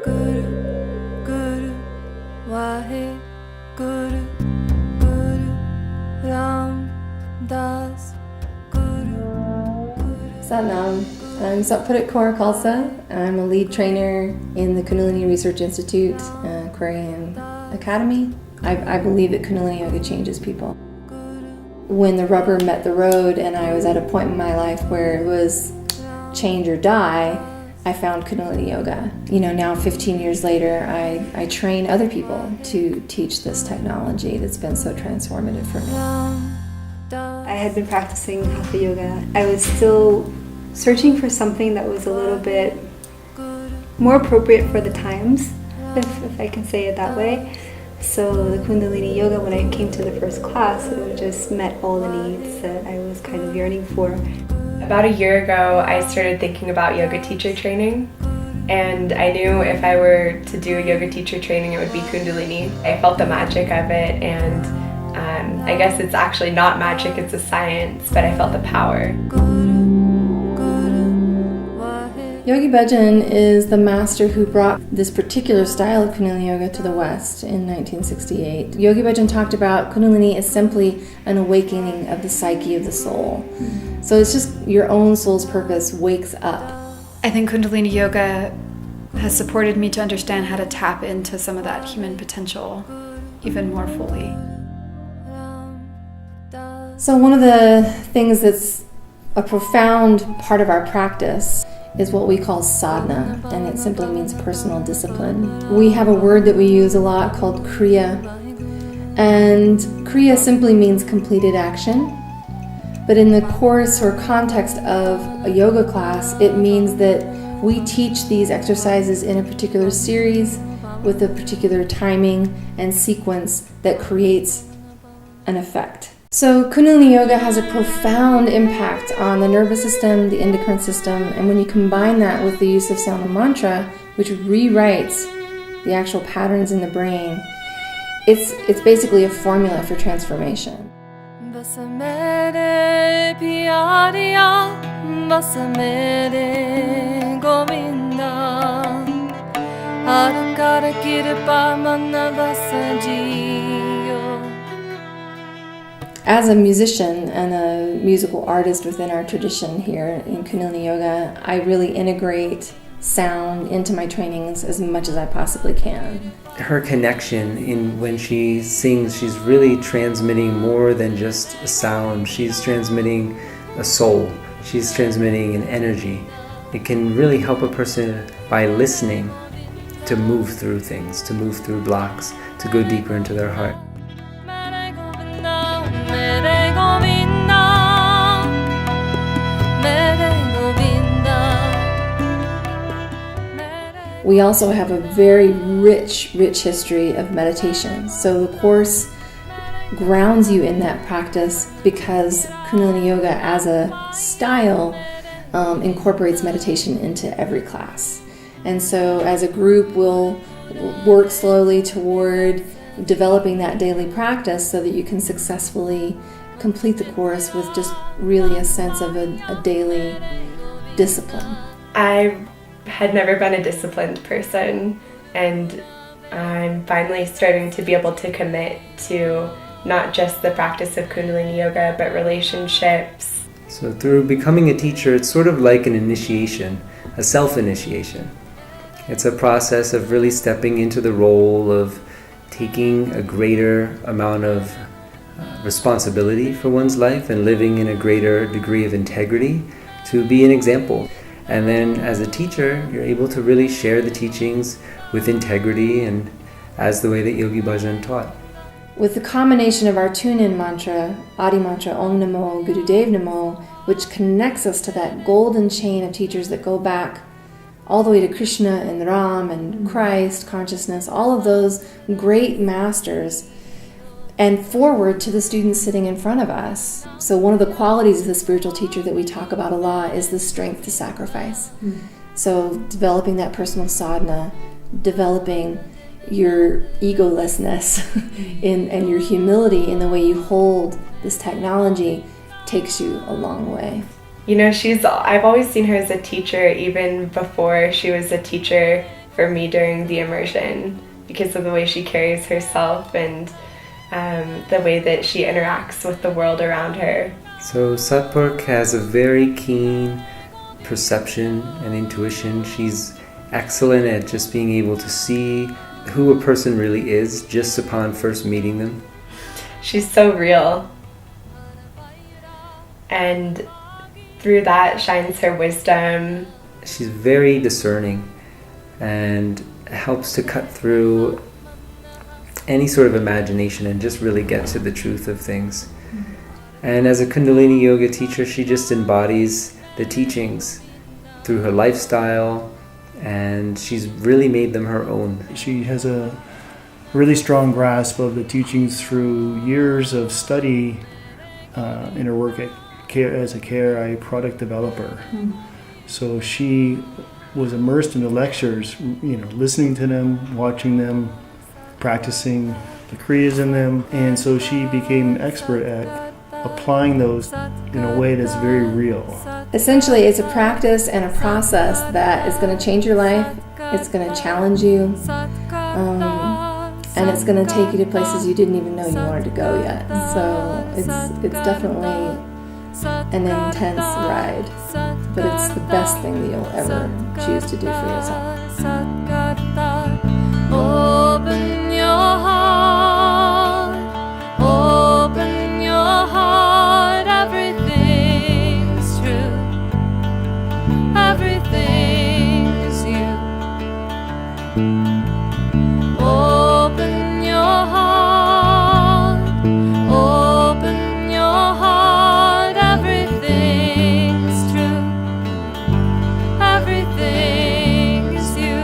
Guru, Guru, Wahe Guru, Guru Ram Das, Guru, Guru. Satnam. I'm Satparit Kaur Khalsa. I'm a lead trainer in the Kundalini Research Institute, Korean Academy. I believe that Kundalini Yoga changes people. When the rubber met the road and I was at a point in my life where it was change or die, I found Kundalini Yoga. Now 15 years later, I train other people to teach this technology that's been so transformative for me. I had been practicing Hatha Yoga. I was still searching for something that was a little bit more appropriate for the times, if I can say it that way. So the Kundalini Yoga, when I came to the first class, it just met all the needs that I was kind of yearning for. About a year ago, I started thinking about yoga teacher training, and I knew if I were to do yoga teacher training, it would be Kundalini. I felt the magic of it, and I guess it's actually not magic, it's a science, but I felt the power. Yogi Bhajan is the master who brought this particular style of Kundalini Yoga to the West in 1968. Yogi Bhajan talked about Kundalini as simply an awakening of the psyche of the soul. So it's just your own soul's purpose wakes up. I think Kundalini Yoga has supported me to understand how to tap into some of that human potential even more fully. So one of the things that's a profound part of our practice is what we call sadhana, and it simply means personal discipline. We have a word that we use a lot called kriya, and kriya simply means completed action. But in the course or context of a yoga class, it means that we teach these exercises in a particular series with a particular timing and sequence that creates an effect. So Kundalini Yoga has a profound impact on the nervous system, the endocrine system, and when you combine that with the use of sound and mantra, which rewrites the actual patterns in the brain, it's basically a formula for transformation. As a musician and a musical artist within our tradition here in Kundalini Yoga, I really integrate sound into my trainings as much as I possibly can. Her connection when she sings, she's really transmitting more than just a sound. She's transmitting a soul. She's transmitting an energy. It can really help a person by listening to move through things, to move through blocks, to go deeper into their heart. We also have a very rich history of meditation. So the course grounds you in that practice because Kundalini Yoga as a style incorporates meditation into every class. And so as a group, we'll work slowly toward developing that daily practice so that you can successfully complete the course with just really a sense of a daily discipline. I had never been a disciplined person, and I'm finally starting to be able to commit to not just the practice of Kundalini Yoga, but relationships. So through becoming a teacher, it's sort of like an initiation, a self-initiation. It's a process of really stepping into the role of taking a greater amount of responsibility for one's life and living in a greater degree of integrity to be an example. And then as a teacher, you're able to really share the teachings with integrity and as the way that Yogi Bhajan taught. With the combination of our tune-in mantra, Adi mantra, Om Namo, Gurudev Namo, which connects us to that golden chain of teachers that go back all the way to Krishna and Ram and Christ, consciousness, all of those great masters, and forward to the students sitting in front of us. So one of the qualities of the spiritual teacher that we talk about a lot is the strength to sacrifice. So developing that personal sadhana, developing your egolessness and your humility in the way you hold this technology takes you a long way. I've always seen her as a teacher even before she was a teacher for me during the immersion because of the way she carries herself and the way that she interacts with the world around her. So Satpurk has a very keen perception and intuition. She's excellent at just being able to see who a person really is just upon first meeting them. She's so real. And through that shines her wisdom. She's very discerning and helps to cut through any sort of imagination and just really get to the truth of things. And as a Kundalini Yoga teacher, she just embodies the teachings through her lifestyle, and she's really made them her own. She has a really strong grasp of the teachings through years of study in her work as a KRI product developer. So she was immersed in the lectures, listening to them, watching them, practicing the kriyas in them, and so she became expert at applying those in a way that's very real. Essentially, it's a practice and a process that is going to change your life. It's going to challenge you, and it's going to take you to places you didn't even know you wanted to go yet. So it's definitely an intense ride, but it's the best thing that you'll ever choose to do for yourself. Open your heart, open your heart, everything's true, everything is you. Open your heart, open your heart, everything's true, everything is you.